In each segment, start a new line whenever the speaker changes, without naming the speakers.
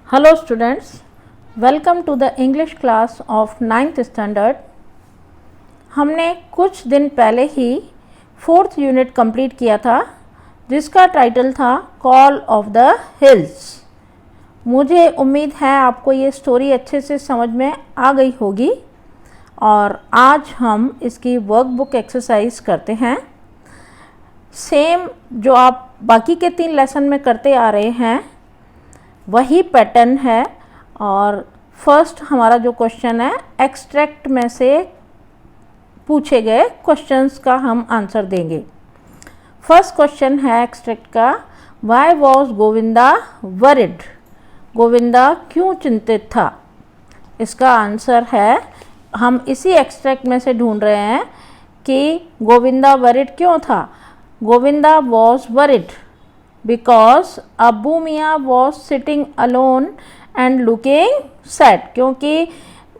Hello students, welcome to the English class of 9th standard। हमने कुछ दिन पहले ही 4th यूनिट कंप्लीट किया था जिसका टाइटल था कॉल ऑफ द हिल्स। मुझे उम्मीद है आपको ये स्टोरी अच्छे से समझ में आ गई होगी और आज हम इसकी वर्कबुक एक्सरसाइज करते हैं। सेम जो आप बाकी के 3 लेसन में करते आ रहे हैं वही पैटर्न है और फर्स्ट हमारा जो क्वेश्चन है एक्सट्रैक्ट में से पूछे गए क्वेश्चंस का हम आंसर देंगे। फर्स्ट क्वेश्चन है एक्सट्रैक्ट का, why was Govinda worried? Govinda क्यों चिंतित था? इसका आंसर है, हम इसी एक्सट्रैक्ट में से ढूंढ रहे हैं कि गोविंदा वरिड क्यों था। Govinda was worried because Abu Mia was sitting alone and looking sad। क्योंकि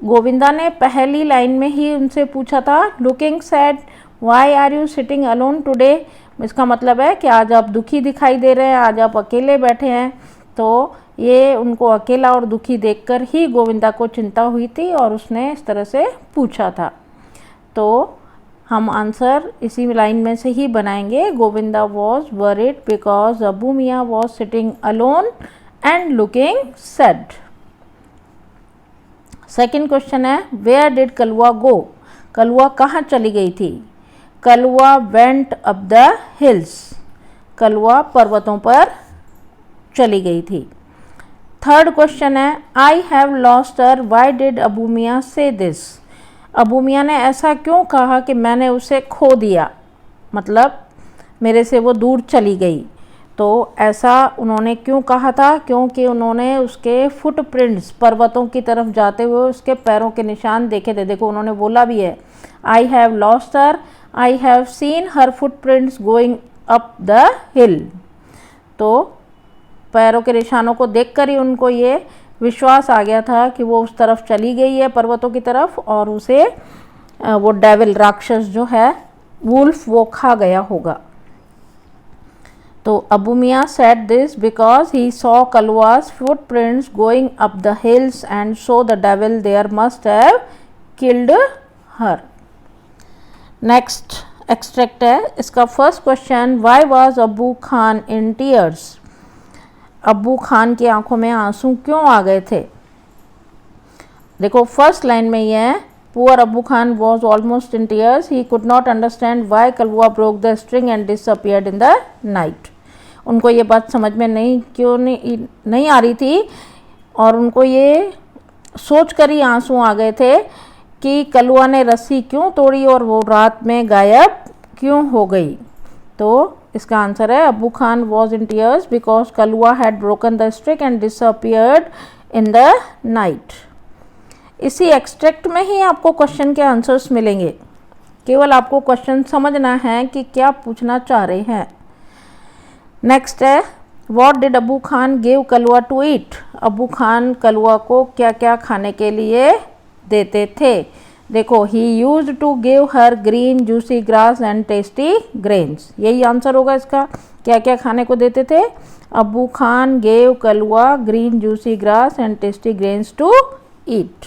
गोविंदा ने पहली लाइन में ही उनसे पूछा था looking sad, why are you sitting alone today? इसका मतलब है कि आज आप दुखी दिखाई दे रहे हैं, आज आप अकेले बैठे हैं। तो ये उनको अकेला और दुखी देखकर ही गोविंदा को चिंता हुई थी और उसने इस तरह से पूछा था। तो हम आंसर इसी लाइन में से ही बनाएंगे। Govinda was worried because Abu Miyan was sitting alone and looking sad. Second question है, where did Kalwa go? Kalwa कहाँ चली गई थी? Kalwa went up the hills. Kalwa पर्वतों पर चली गई थी। थर्ड क्वेश्चन है, I have lost her, why did Abu Miyan say this? Abu मियाँ ने ऐसा क्यों कहा कि मैंने उसे खो दिया, मतलब मेरे से वो दूर चली गई। तो ऐसा उन्होंने क्यों कहा था? क्योंकि उन्होंने उसके फुटप्रिंट्स पर्वतों की तरफ जाते हुए उसके पैरों के निशान देखे थे। देखो उन्होंने बोला भी है, I have lost her, I have seen her footprints going up the हिल। तो पैरों के निशानों को देखकर ही उनको ये विश्वास आ गया था कि वो उस तरफ चली गई है पर्वतों की तरफ और उसे वो डेविल राक्षस जो है वुल्फ वो खा गया होगा। तो Abu Miyan said this because he saw Kalwa's footprints going up the hills and so the devil there must have killed her. Next extract है इसका first question, why was Abu Khan in tears? Abu Khan की आंखों में आंसू क्यों आ गए थे? देखो फर्स्ट लाइन में ये है, poor Abu Khan was almost in tears, he could not understand why Kalwa broke the string and disappeared in the night. उनको ये बात समझ में नहीं आ रही थी और उनको ये सोच कर ही आंसू आ गए थे कि कलवा ने रस्सी क्यों तोड़ी और वो रात में गायब क्यों हो गई। तो इसका आंसर है, Abu Khan was in tears because Kalwa had broken the string and disappeared in the night. इसी एक्सट्रैक्ट में ही आपको क्वेश्चन के आंसर्स मिलेंगे, केवल आपको क्वेश्चन समझना है कि क्या पूछना चाह रहे हैं। नेक्स्ट है, what did Abu Khan give Kalwa to eat? Abu Khan Kalwa को क्या क्या खाने के लिए देते थे? देखो, he used to give her green juicy grass and tasty grains. यही आंसर होगा इसका, क्या क्या खाने को देते थे? Abu Khan gave Kalwa green juicy grass and tasty grains to eat.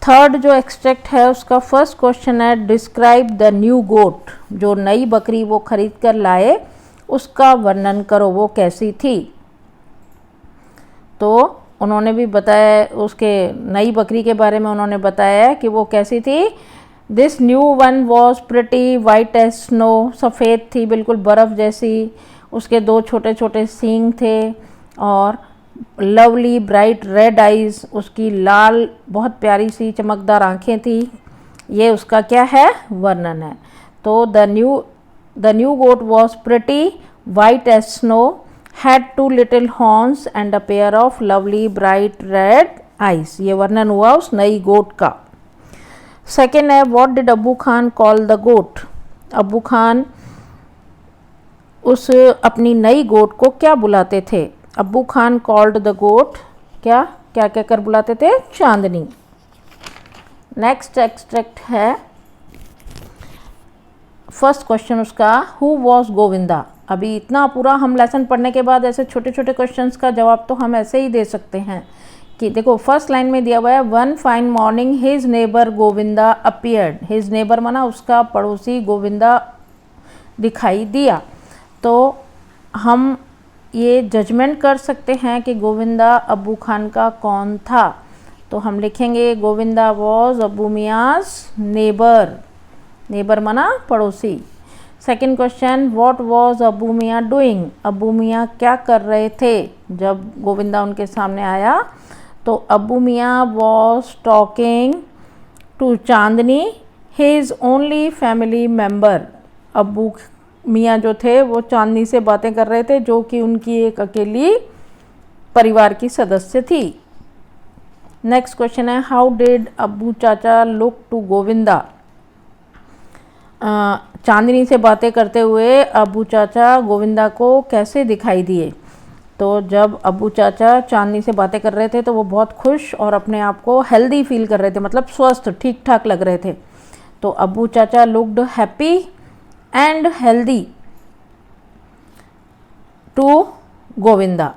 Third जो एक्सट्रैक्ट है उसका फर्स्ट क्वेश्चन है, डिस्क्राइब द न्यू गोट। जो नई बकरी वो खरीद कर लाए उसका वर्णन करो, वो कैसी थी? तो उन्होंने भी बताया, उसके नई बकरी के बारे में उन्होंने बताया कि वो कैसी थी। This new one was pretty white as snow. सफ़ेद थी, बिल्कुल बर्फ़ जैसी। उसके 2 छोटे छोटे सींग थे और लवली ब्राइट रेड आइज़, उसकी लाल बहुत प्यारी सी चमकदार आँखें थी। ये उसका क्या है? वर्णन है। तो the new goat was pretty white as snow, had 2 little horns and a pair of lovely bright red eyes। ये वर्णन हुआ उस नई गोट का। सेकेंड है, what did Abu Khan call the goat? Abu Khan उस अपनी नई गोट को क्या बुलाते थे? Abu Khan called the goat क्या कहकर बुलाते थे? चांदनी। नेक्स्ट एक्सट्रैक्ट है फर्स्ट क्वेश्चन उसका, हु वॉज गोविंदा? अभी इतना पूरा हम लेसन पढ़ने के बाद ऐसे छोटे छोटे क्वेश्चंस का जवाब तो हम ऐसे ही दे सकते हैं कि देखो फर्स्ट लाइन में दिया हुआ है, one fine morning his neighbour Govinda appeared. His neighbour माना उसका पड़ोसी गोविंदा दिखाई दिया। तो हम ये जजमेंट कर सकते हैं कि गोविंदा अब्बू खान का कौन था। तो हम लिखेंगे गोविंदा वॉज अब्बू मियाँज नेबर। नेबर माना पड़ोसी। सेकेंड क्वेश्चन, व्हाट वॉज अब्बू मियाँ डूइंग। अब्बू मियाँ क्या कर रहे थे जब गोविंदा उनके सामने आया। तो Abbu Miyan was talking to Chandni his only family member. Abbu Miyan जो थे वो चांदनी से बातें कर रहे थे जो कि उनकी एक अकेली परिवार की सदस्य थी। नेक्स्ट क्वेश्चन है, हाउ डिड अब्बू चाचा लुक टू गोविंदा। चांदनी से बातें करते हुए अब्बू चाचा गोविंदा को कैसे दिखाई दिए। तो जब अब्बू चाचा चांदनी से बातें कर रहे थे तो वो बहुत खुश और अपने आप को हेल्दी फील कर रहे थे, मतलब स्वस्थ ठीक ठाक लग रहे थे। तो Abbu Chacha looked happy and healthy to Govinda.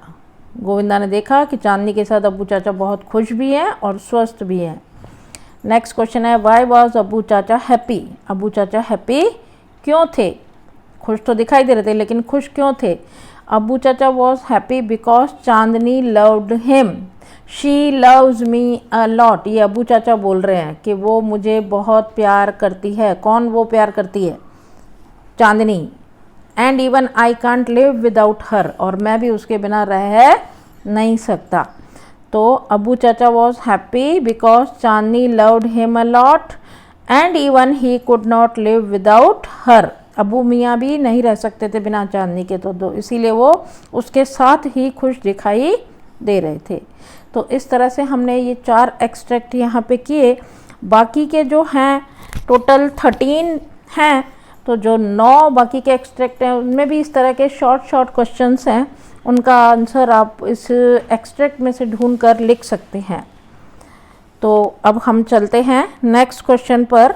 Govinda ने देखा कि चांदनी के साथ अब्बू चाचा बहुत खुश भी हैं और स्वस्थ भी हैं। नेक्स्ट क्वेश्चन है, वाई वॉज अब्बू चाचा हैप्पी। अब्बू चाचा हैप्पी क्यों थे। खुश तो दिखाई दे रहे थे लेकिन खुश क्यों थे। अब्बू चाचा was happy because Chandni loved him. She loves me a lot. ये अब्बू चाचा बोल रहे हैं कि वो मुझे बहुत प्यार करती है। कौन वो प्यार करती है, Chandni. And even I can't live without her, और मैं भी उसके बिना रह नहीं सकता। तो अब्बू चाचा was happy because Chandni loved him a lot and even he could not live without हर। अब्बू मियाँ भी नहीं रह सकते थे बिना चांदनी के, तो इसीलिए वो उसके साथ ही खुश दिखाई दे रहे थे। तो इस तरह से हमने ये 4 एक्सट्रैक्ट यहाँ पे किए। बाकी के जो हैं टोटल 13 हैं, तो जो 9 बाकी के एक्सट्रैक्ट हैं उनमें भी इस तरह के शॉर्ट क्वेश्चंस हैं। उनका आंसर आप इस एक्सट्रैक्ट में से ढूंढ कर लिख सकते हैं। तो अब हम चलते हैं नेक्स्ट क्वेश्चन पर,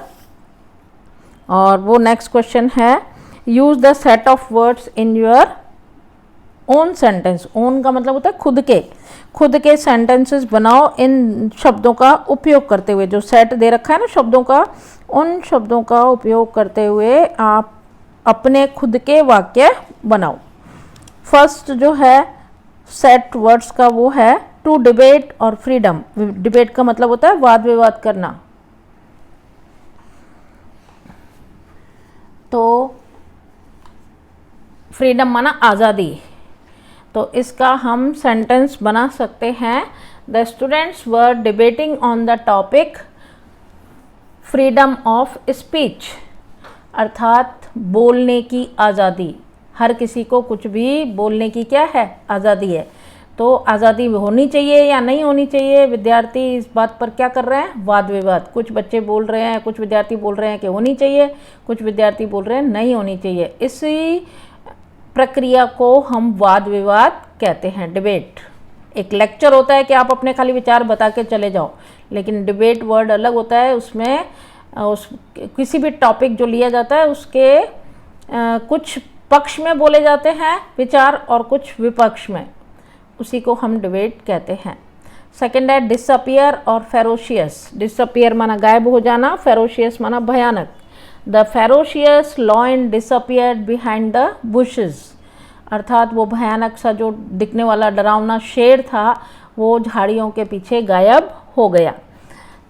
और वो नेक्स्ट क्वेश्चन है, use the set of words in your own sentence. Own का मतलब होता है खुद के सेंटेंसेस बनाओ इन शब्दों का उपयोग करते हुए। जो सेट दे रखा है ना शब्दों का, उन शब्दों का उपयोग करते हुए आप अपने खुद के वाक्य बनाओ। फर्स्ट जो है सेट वर्ड्स का वो है टू डिबेट और फ्रीडम। डिबेट का मतलब होता है वाद विवाद करना। तो फ्रीडम माना आज़ादी। तो इसका हम सेंटेंस बना सकते हैं, the students were debating on the topic freedom of speech. अर्थात बोलने की आज़ादी। हर किसी को कुछ भी बोलने की क्या है, आज़ादी है। तो आज़ादी होनी चाहिए या नहीं होनी चाहिए, विद्यार्थी इस बात पर क्या कर रहे हैं, वाद विवाद। कुछ बच्चे बोल रहे हैं, कुछ विद्यार्थी बोल रहे हैं कि होनी चाहिए, कुछ विद्यार्थी बोल रहे हैं नहीं होनी चाहिए। इसी प्रक्रिया को हम वाद विवाद कहते हैं, डिबेट। एक लेक्चर होता है कि आप अपने खाली विचार बता के चले जाओ, लेकिन डिबेट वर्ड अलग होता है। उसमें किसी भी टॉपिक जो लिया जाता है उसके कुछ पक्ष में बोले जाते हैं विचार और कुछ विपक्ष में, उसी को हम डिबेट कहते हैं। सेकंड है डिसअपियर और फेरोशियस। डिसअपियर माना गायब हो जाना, फेरोशियस माना भयानक। The ferocious lion disappeared behind the bushes. अर्थात वो भयानक सा जो दिखने वाला डरावना शेर था वो झाड़ियों के पीछे गायब हो गया।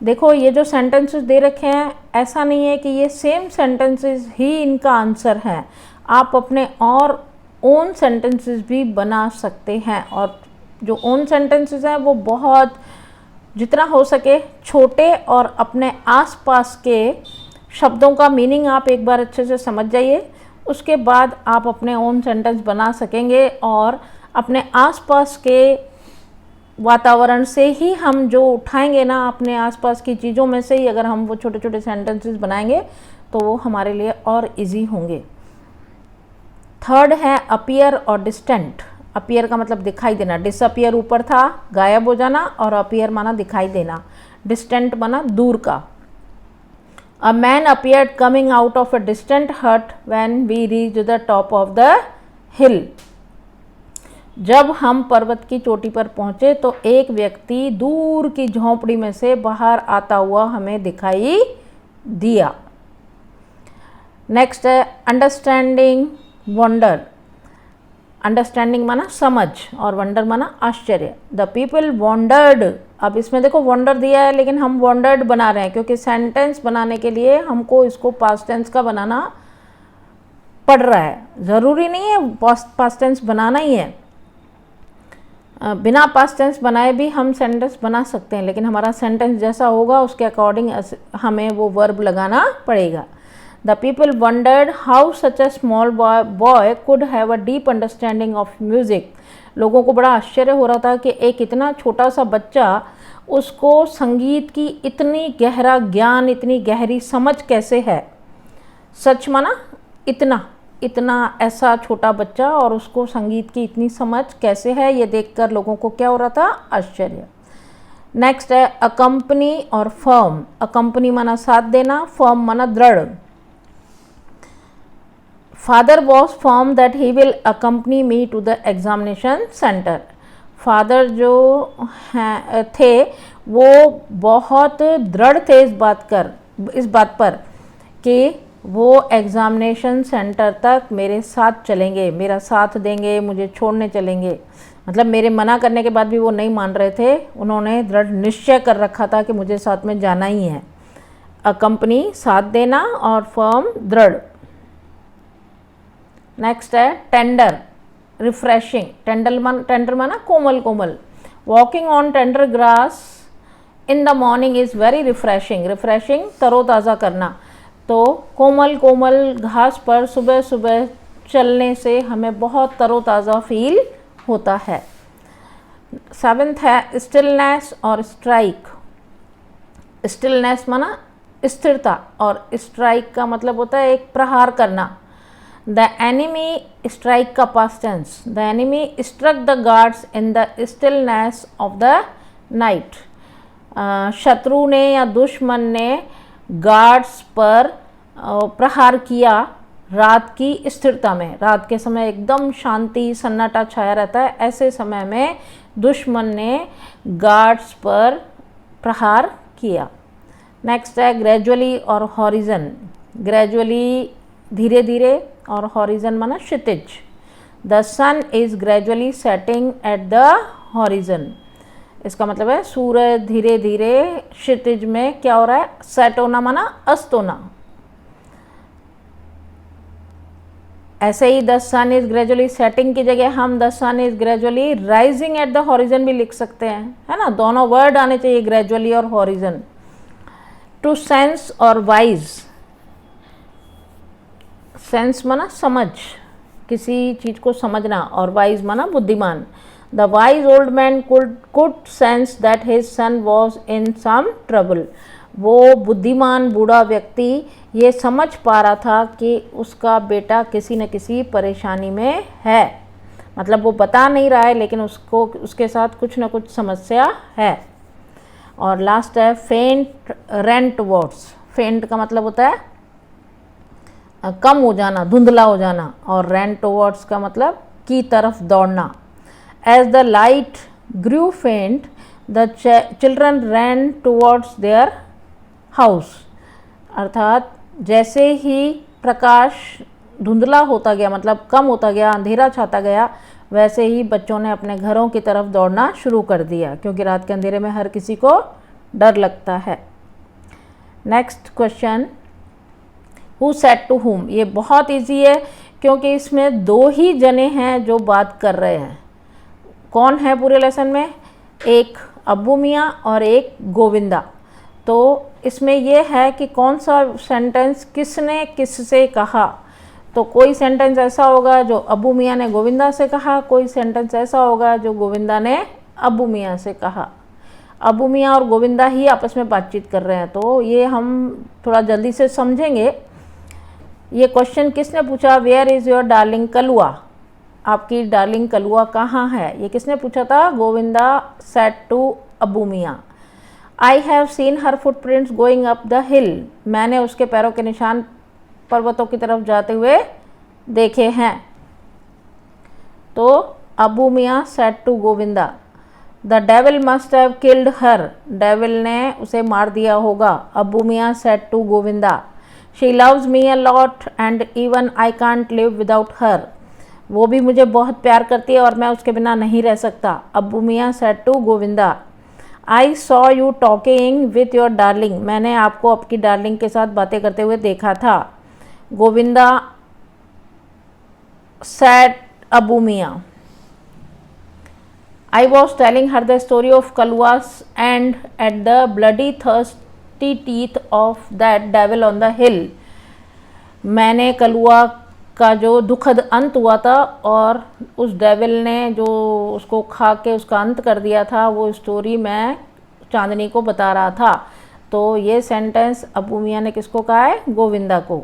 देखो ये जो सेंटेंसेस दे रखे हैं, ऐसा नहीं है कि ये सेम सेंटेंसेस ही इनका आंसर है। आप अपने और ओन सेंटेंसेस भी बना सकते हैं, और जो ओन सेंटेंसेस हैं वो बहुत जितना हो सके छोटे और अपने आसपास के शब्दों का मीनिंग आप एक बार अच्छे से समझ जाइए, उसके बाद आप अपने ओन सेंटेंस बना सकेंगे। और अपने आसपास के वातावरण से ही हम जो उठाएंगे ना, अपने आसपास की चीज़ों में से ही अगर हम वो छोटे छोटे सेंटेंसेस बनाएंगे तो वो हमारे लिए और इजी होंगे। थर्ड है अपीयर और डिस्टेंट। अपीयर का मतलब दिखाई देना, डिसअपियर ऊपर था गायब हो जाना, और अपीयर माना दिखाई देना, डिस्टेंट माना दूर का। A man appeared coming out of a distant hut when we reached the top of the हिल। जब हम पर्वत की चोटी पर पहुंचे तो एक व्यक्ति दूर की झोंपड़ी में से बाहर आता हुआ हमें दिखाई दिया। नेक्स्ट है अंडरस्टैंडिंग वंडर। अंडरस्टैंडिंग माना समझ और वंडर माना आश्चर्य। The people wondered. अब इसमें देखो वंडर दिया है लेकिन हम वंडर्ड बना रहे हैं क्योंकि सेंटेंस बनाने के लिए हमको इसको पास्ट टेंस का बनाना पड़ रहा है। ज़रूरी नहीं है पास्ट टेंस बनाना ही है, बिना पास्ट टेंस बनाए भी हम सेंटेंस बना सकते हैं, लेकिन हमारा सेंटेंस जैसा होगा उसके अकॉर्डिंग हमें वो वर्ब लगाना पड़ेगा। The people wondered how such a small boy could have a deep understanding of music. लोगों को बड़ा आश्चर्य हो रहा था कि एक इतना छोटा सा बच्चा, उसको संगीत की इतनी गहरा ज्ञान, इतनी गहरी समझ कैसे है। सच माना इतना ऐसा छोटा बच्चा और उसको संगीत की इतनी समझ कैसे है, ये देखकर लोगों को क्या हो रहा था, आश्चर्य। नेक्स्ट है अकम्पनी और फर्म। अकम्पनी माना साथ देना, फर्म माना दृढ़। Father was firm that he will accompany me to the examination centre. Father जो थे वो बहुत दृढ़ थे इस बात पर कि वो एग्ज़ामिनेशन सेंटर तक मेरे साथ चलेंगे, मेरा साथ देंगे, मुझे छोड़ने चलेंगे। मतलब मेरे मना करने के बाद भी वो नहीं मान रहे थे, उन्होंने दृढ़ निश्चय कर रखा था कि मुझे साथ में जाना ही है। अकम्पनी साथ देना और फर्म दृढ़। नेक्स्ट है टेंडर, रिफ्रेशिंग। टेंडर माना कोमल कोमल। Walking on tender grass in the morning is very refreshing. Refreshing तरोताज़ा करना। तो कोमल कोमल घास पर सुबह सुबह चलने से हमें बहुत तरोताज़ा फील होता है। 7th है स्टिलनेस और स्ट्राइक। स्टिलनेस माना स्थिरता और स्ट्राइक का मतलब होता है एक प्रहार करना। द एनिमी स्ट्राइक का past tense. The enemy struck the guards in the stillness of the night. शत्रु ने या दुश्मन ने गार्ड्स पर प्रहार किया रात की स्थिरता में। रात के समय एकदम शांति सन्नाटा छाया रहता है, ऐसे समय में दुश्मन ने गार्ड्स पर प्रहार किया। नेक्स्ट है ग्रेजुअली और हॉरिजन। ग्रेजुअली धीरे धीरे और हॉरिजन माना क्षितिज। The sun is gradually setting at the horizon. इसका मतलब है सूरज धीरे धीरे क्षितिज में क्या हो रहा है, सेट होना माना अस्त होना। ऐसे ही the sun is gradually setting की जगह हम the sun is gradually rising at the horizon भी लिख सकते हैं, है ना। दोनों वर्ड आने चाहिए, ग्रेजुअली और हॉरिजन। टू सेंस और वाइज। सेंस माना समझ, किसी चीज को समझना, और वाइज माना बुद्धिमान। The wise old man could sense that his son was in some trouble. वो बुद्धिमान बूढ़ा व्यक्ति ये समझ पा रहा था कि उसका बेटा किसी न किसी परेशानी में है। मतलब वो बता नहीं रहा है लेकिन उसको उसके साथ कुछ न कुछ समस्या है। और लास्ट है फेंट रेंट वर्ड्स। फेंट का मतलब होता है कम हो जाना, धुंधला हो जाना, और रेंट वर्ड्स का मतलब की तरफ दौड़ना। As the light grew faint the children ran towards their house. अर्थात जैसे ही प्रकाश धुंधला होता गया, मतलब कम होता गया, अंधेरा छाता गया, वैसे ही बच्चों ने अपने घरों की तरफ दौड़ना शुरू कर दिया, क्योंकि रात के अंधेरे में हर किसी को डर लगता है। Next question, who said to whom. ये बहुत इजी है क्योंकि इसमें दो ही जने हैं जो बात कर रहे हैं। कौन है पूरे लेसन में, एक अब्बू मियाँ और एक गोविंदा। तो इसमें यह है कि कौन सा सेंटेंस किसने किससे कहा। तो कोई सेंटेंस ऐसा होगा जो अब्बू मियाँ ने गोविंदा से कहा, कोई सेंटेंस ऐसा होगा जो गोविंदा ने अब्बू मियाँ से कहा। अब्बू मियाँ और गोविंदा ही आपस में बातचीत कर रहे हैं, तो ये हम थोड़ा जल्दी से समझेंगे। ये क्वेश्चन किसने पूछा, वेयर इज़ योर डार्लिंग कलुआ। आपकी डार्लिंग कलुआ कहाँ है, ये किसने पूछा था, गोविंदा सेड टू अब्बू मियाँ। I have seen her footprints going up the हिल। मैंने उसके पैरों के निशान पर्वतों की तरफ जाते हुए देखे हैं। तो Abu Miyan said to Govinda, the devil must have killed her, devil ने उसे मार दिया होगा। Abu Miyan said to Govinda, she loves me a lot and even I can't live without her, वो भी मुझे बहुत प्यार करती है और मैं उसके बिना नहीं रह सकता। Abu Miyan said to Govinda, I saw you talking with your darling, मैंने आपको आपकी डार्लिंग के साथ बातें करते हुए देखा था। गोविंदा सेड अबू मियाँ, I was telling her the story of Kalwa's end at the bloody thirsty teeth of that devil on the hill. मैंने कलुआ का जो दुखद अंत हुआ था और उस डेविल ने जो उसको खा के उसका अंत कर दिया था, वो स्टोरी मैं चांदनी को बता रहा था। तो ये सेंटेंस अबू मियाँ ने किसको कहा है? गोविंदा को।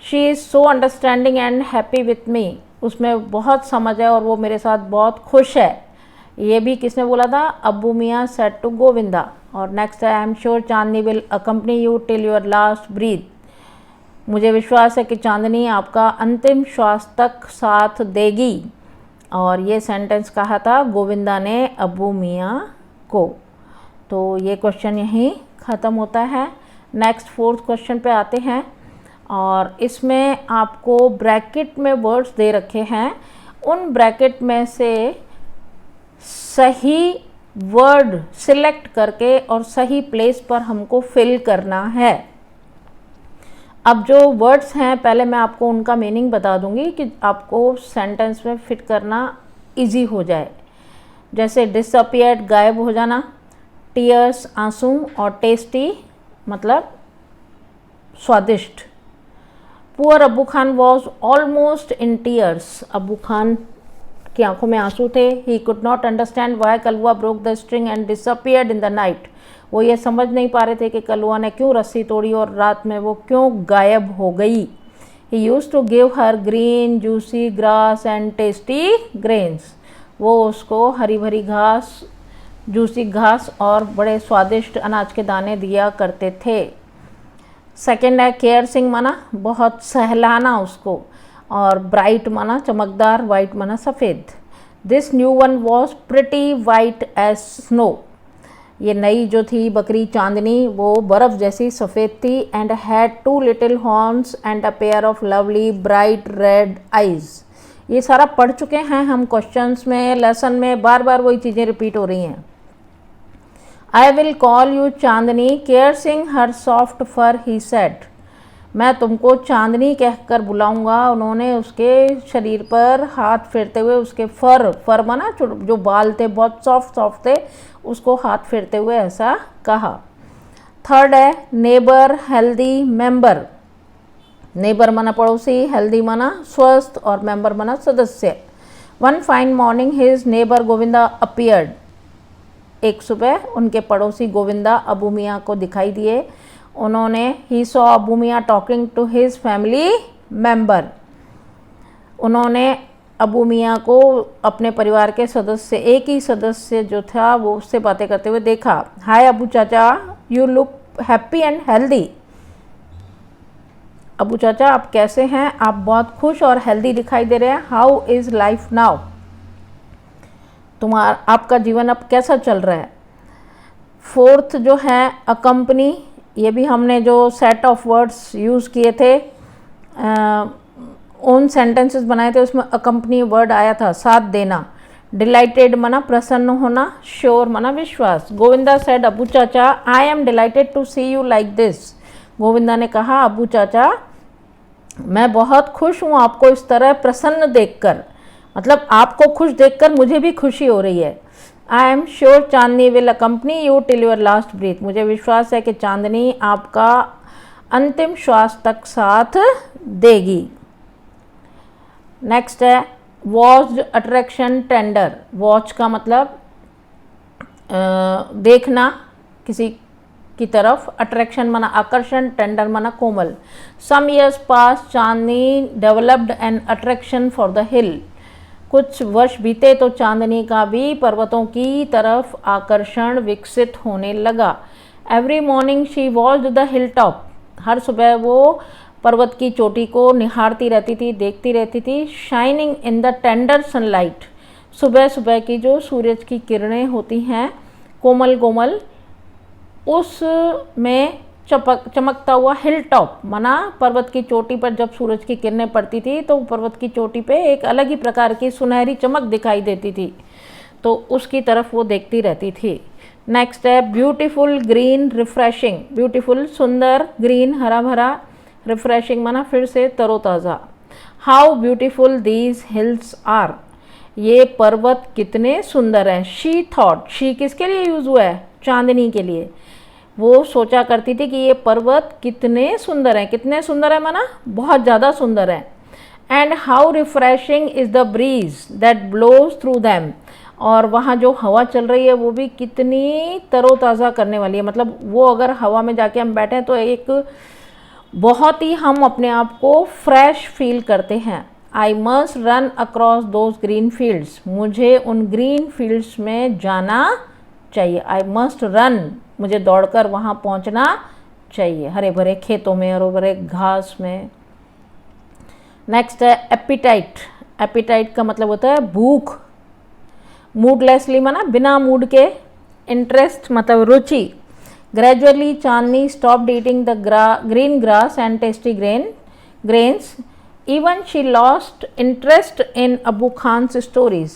She is so understanding and happy with me, उसमें बहुत समझ है और वो मेरे साथ बहुत खुश है। ये भी किसने बोला था? Abu Miyan said to Govinda. और नेक्स्ट है, I am sure Chandni will accompany you till your last breath, मुझे विश्वास है कि चांदनी आपका अंतिम श्वास तक साथ देगी। और ये सेंटेंस कहा था गोविंदा ने अबू मियाँ को। तो ये क्वेश्चन यहीं ख़त्म होता है। नेक्स्ट 4th क्वेश्चन पे आते हैं और इसमें आपको ब्रैकेट में वर्ड्स दे रखे हैं, उन ब्रैकेट में से सही वर्ड सिलेक्ट करके और सही प्लेस पर हमको फिल करना है। अब जो वर्ड्स हैं पहले मैं आपको उनका मीनिंग बता दूंगी कि आपको सेंटेंस में फिट करना इजी हो जाए। जैसे डिसअपियर्ड गायब हो जाना, टीयर्स आंसू, और टेस्टी मतलब स्वादिष्ट। Poor Abu Khan was almost in tears, Abu Khan की आंखों में आंसू थे। He could not understand why Kalwa broke the string and disappeared in the night, वो ये समझ नहीं पा रहे थे कि कलवा ने क्यों रस्सी तोड़ी और रात में वो क्यों गायब हो गई। He used to give her green juicy grass and tasty grains, वो उसको हरी भरी घास, जूसी घास और बड़े स्वादिष्ट अनाज के दाने दिया करते थे। सेकेंड है केयर सिंह माना बहुत सहलाना उसको, और ब्राइट माना चमकदार, वाइट माना सफ़ेद। This new one was pretty white as snow, ये नई जो थी बकरी चांदनी वो बर्फ़ जैसी सफ़ेद थी। And had 2 little horns and a pair of lovely bright red eyes. ये सारा पढ़ चुके हैं हम क्वेश्चंस में, लेसन में, बार बार वही चीज़ें रिपीट हो रही हैं। I will call you Chandni caressing her soft fur he said, मैं तुमको चांदनी कहकर बुलाऊंगा। उन्होंने उसके शरीर पर हाथ फेरते हुए उसके फर माना जो बाल थे बहुत सॉफ्ट सॉफ्ट थे, उसको हाथ फेरते हुए ऐसा कहा। थर्ड है नेबर हेल्दी मेंबर, नेबर माना पड़ोसी, हेल्दी माना स्वस्थ और मेंबर माना सदस्य। One fine morning his neighbour Govinda appeared, एक सुबह उनके पड़ोसी गोविंदा अबू मियाँ को दिखाई दिए। उन्होंने ही saw Abu Miyan talking to his family member, उन्होंने अबू मियाँ को अपने परिवार के सदस्य, एक ही सदस्य जो था वो उससे बातें करते हुए देखा। हाय अबू चाचा, you look happy and healthy, Abu चाचा आप कैसे हैं, आप बहुत खुश और हेल्दी दिखाई दे रहे हैं। हाउ इज़ लाइफ नाउ, आपका जीवन अब कैसा चल रहा है। फोर्थ जो है अकम्पनी, ये भी हमने जो सेट ऑफ वर्ड्स यूज़ किए थे, ओन सेंटेंसेस बनाए थे, उसमें अकम्पनी वर्ड आया था साथ देना। डिलाइटेड मना प्रसन्न होना, श्योर मना विश्वास। Govinda said Abu Chacha I am delighted to see you like this, Govinda ने कहा अबू चाचा मैं बहुत खुश हूँ आपको इस तरह प्रसन्न देखकर, मतलब आपको खुश देखकर मुझे भी खुशी हो रही है। I am sure Chandni will accompany you till your last breath, मुझे विश्वास है कि चांदनी आपका अंतिम श्वास तक साथ देगी। नेक्स्ट है वॉच अट्रैक्शन टेंडर, वॉच का मतलब देखना किसी की तरफ, अट्रैक्शन माना आकर्षण, टेंडर माना कोमल। Some years passed Chandni developed an attraction for the hill, कुछ वर्ष बीते तो चांदनी का भी पर्वतों की तरफ आकर्षण विकसित होने लगा। Every morning she watched the hill top, हर सुबह वो पर्वत की चोटी को निहारती रहती थी, देखती रहती थी। Shining in the tender sunlight, सुबह सुबह की जो सूरज की किरणें होती हैं कोमल कोमल, उसमें चमकता हुआ हिल टॉप, माना पर्वत की चोटी पर जब सूरज की किरणें पड़ती थी तो पर्वत की चोटी पे एक अलग ही प्रकार की सुनहरी चमक दिखाई देती थी, तो उसकी तरफ वो देखती रहती थी। नेक्स्ट है ब्यूटीफुल ग्रीन रिफ्रेशिंग, ब्यूटीफुल सुंदर, ग्रीन हरा भरा, रिफ्रेशिंग माना फिर से तरोताज़ा। How beautiful these hills are, ये पर्वत कितने सुंदर हैं। शी थॉट, शी किसके लिए यूज़ हुआ है, चांदनी के लिए। वो सोचा करती थी कि ये पर्वत कितने सुंदर हैं, कितने सुंदर है माना बहुत ज़्यादा सुंदर है। And how refreshing is the breeze that blows through them, और वहाँ जो हवा चल रही है वो भी कितनी तरोताज़ा करने वाली है। मतलब वो अगर हवा में जाके हम बैठे तो एक बहुत ही हम अपने आप को फ्रेश फील करते हैं। I must run across those green fields, मुझे उन ग्रीन फील्ड्स में जाना चाहिए। आई मस्ट रन, मुझे दौड़कर वहाँ पहुँचना चाहिए, हरे भरे खेतों में, हरे भरे घास में। नेक्स्ट है एपिटाइट, एपिटाइट का मतलब होता है भूख। मूडलेसली माना बिना मूड के, इंटरेस्ट मतलब रुचि। Gradually Chandni stopped eating the green grass and tasty grains, even she lost interest in Abu Khan's stories.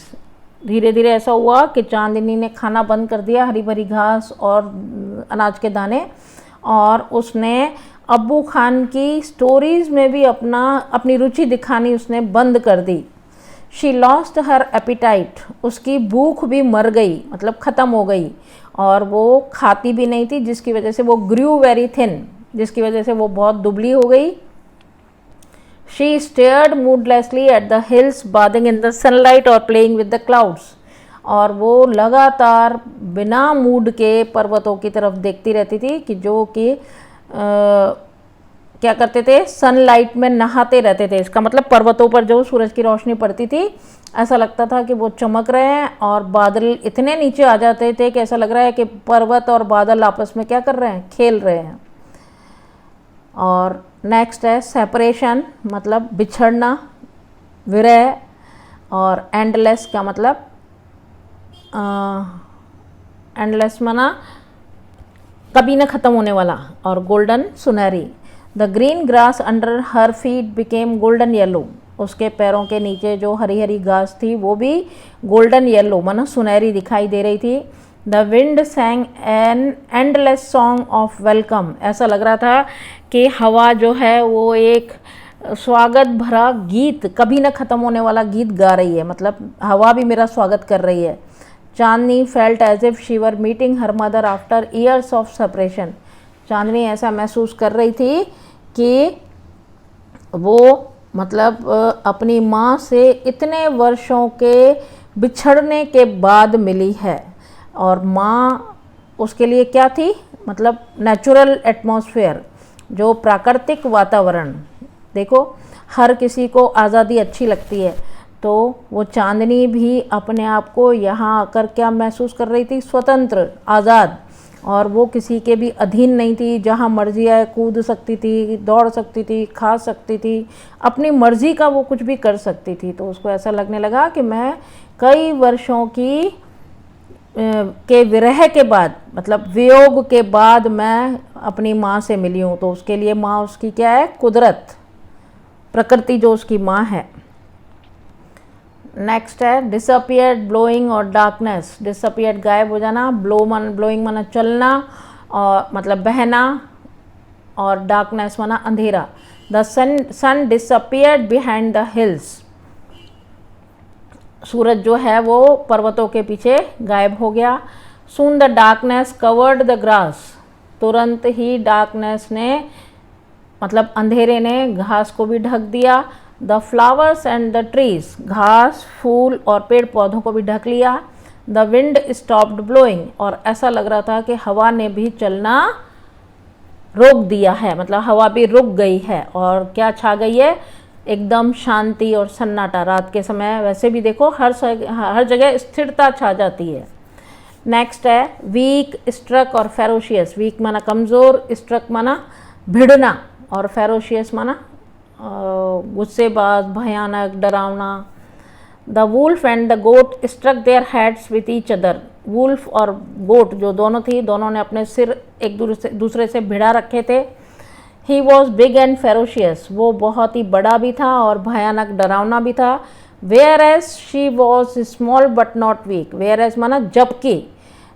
धीरे धीरे ऐसा हुआ कि चांदनी ने खाना बंद कर दिया हरी भरी घास और अनाज के दाने, और उसने अबू खान की स्टोरीज़ में भी अपनी रुचि दिखानी उसने बंद कर दी। शी लॉस्ट हर एपिटाइट, उसकी भूख भी मर गई, मतलब ख़त्म हो गई, और वो खाती भी नहीं थी, जिसकी वजह से वो ग्रू वेरी थिन, जिसकी वजह से वो बहुत दुबली हो गई। She stared moodlessly at the hills bathing in the sunlight और प्लेइंग विद द क्लाउड्स, और वो लगातार बिना मूड के पर्वतों की तरफ देखती रहती थी कि जो कि क्या करते थे, सनलाइट में नहाते रहते थे। इसका मतलब पर्वतों पर जो सूरज की रोशनी पड़ती थी ऐसा लगता था कि वो चमक रहे हैं, और बादल इतने नीचे आ जाते थे कि ऐसा लग रहा है कि पर्वत और बादल आपस में क्या कर रहे हैं, खेल रहे हैं। और नेक्स्ट है सेपरेशन, मतलब बिछड़ना, विरह। और एंडलेस का मतलब एंडलेस माना कभी न ख़त्म होने वाला, और गोल्डन सुनहरी। The green grass under her feet became golden yellow, उसके पैरों के नीचे जो हरी हरी घास थी वो भी गोल्डन येलो माना सुनहरी दिखाई दे रही थी। The wind सैंग an endless song of welcome, ऐसा लग रहा था कि हवा जो है वो एक स्वागत भरा गीत, कभी न ख़त्म होने वाला गीत गा रही है, मतलब हवा भी मेरा स्वागत कर रही है। Chandni felt as if she were meeting her mother after years of separation, Chandni ऐसा महसूस कर रही थी कि वो मतलब अपनी माँ से इतने वर्षों के बिछड़ने के बाद मिली है, और माँ उसके लिए क्या थी, मतलब नेचुरल एटमॉस्फेयर, जो प्राकृतिक वातावरण। देखो हर किसी को आज़ादी अच्छी लगती है, तो वो चांदनी भी अपने आप को यहाँ आकर क्या महसूस कर रही थी, स्वतंत्र, आज़ाद, और वो किसी के भी अधीन नहीं थी। जहाँ मर्जी आए कूद सकती थी, दौड़ सकती थी, खा सकती थी, अपनी मर्जी का वो कुछ भी कर सकती थी। तो उसको ऐसा लगने लगा कि मैं कई वर्षों के विरह के बाद, मतलब वियोग के बाद मैं अपनी माँ से मिली हूँ। तो उसके लिए माँ उसकी क्या है, कुदरत, प्रकृति जो उसकी माँ है। नेक्स्ट है डिसअपियर्ड ब्लोइंग और डार्कनेस। डिसअपियर्ड गायब हो जाना, ब्लोइंग माना चलना और मतलब बहना, और डार्कनेस माना अंधेरा। The sun disappeared behind the hills, सूरज जो है वो पर्वतों के पीछे गायब हो गया। Soon the darkness covered the grass, तुरंत ही डार्कनेस ने मतलब अंधेरे ने घास को भी ढक दिया। The flowers and the trees, घास, फूल और पेड़ पौधों को भी ढक लिया। द विंड स्टॉप्ड ब्लोइंग, और ऐसा लग रहा था कि हवा ने भी चलना रोक दिया है, मतलब हवा भी रुक गई है। और क्या छा गई है, एकदम शांति और सन्नाटा। रात के समय वैसे भी देखो हर जगह स्थिरता छा जाती है। नेक्स्ट है वीक, स्ट्रक और फेरोशियस। वीक माना कमज़ोर, स्ट्रक माना भिड़ना, और फेरोशियस माना गुस्सेबाज, भयानक, डरावना। The wolf and the goat struck their heads with each other. Wolf और गोट जो दोनों थी, दोनों ने अपने सिर एक दूसरे से भिड़ा रखे थे। He was big and ferocious, वो बहुत ही बड़ा भी था और भयानक डरावना भी था। Whereas she was small but not weak. Whereas माना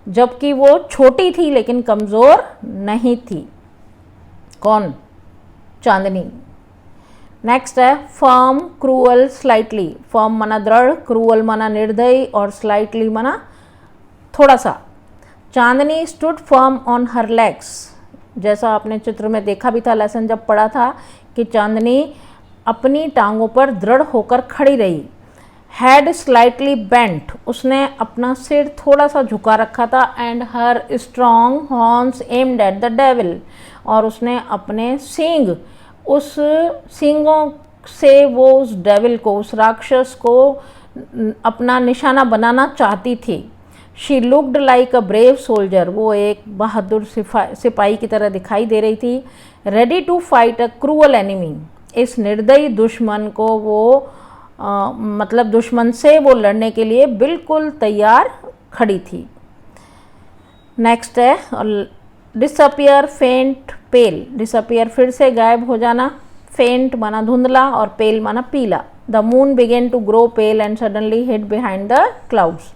जबकि वो छोटी थी लेकिन कमज़ोर नहीं थी। कौन? चांदनी। नेक्स्ट है फर्म, क्रूअल, स्लाइटली। फर्म माना दृढ़, क्रूअल माना निर्दयी और स्लाइटली माना थोड़ा सा। Chandni stood firm on her legs. जैसा आपने चित्र में देखा भी था, लेसन जब पढ़ा था कि चांदनी अपनी टांगों पर दृढ़ होकर खड़ी रही। हैड स्लाइटली बेंट, उसने अपना सिर थोड़ा सा झुका रखा था। And her strong horns aimed at the devil, और उसने अपने सींग, उस सींगों से वो उस डेविल को, उस राक्षस को अपना निशाना बनाना चाहती थी। She looked like a brave soldier, वो एक बहादुर सिपाही की तरह दिखाई दे रही थी। Ready to fight a cruel enemy, इस निर्दयी दुश्मन को वो मतलब दुश्मन से वो लड़ने के लिए बिल्कुल तैयार खड़ी थी। नेक्स्ट है डिसअपियर, फेंट, पेल। डिसअपियर फिर से गायब हो जाना, फेंट माना धुंधला और पेल माना पीला। The moon began to grow pale and suddenly hid behind the clouds.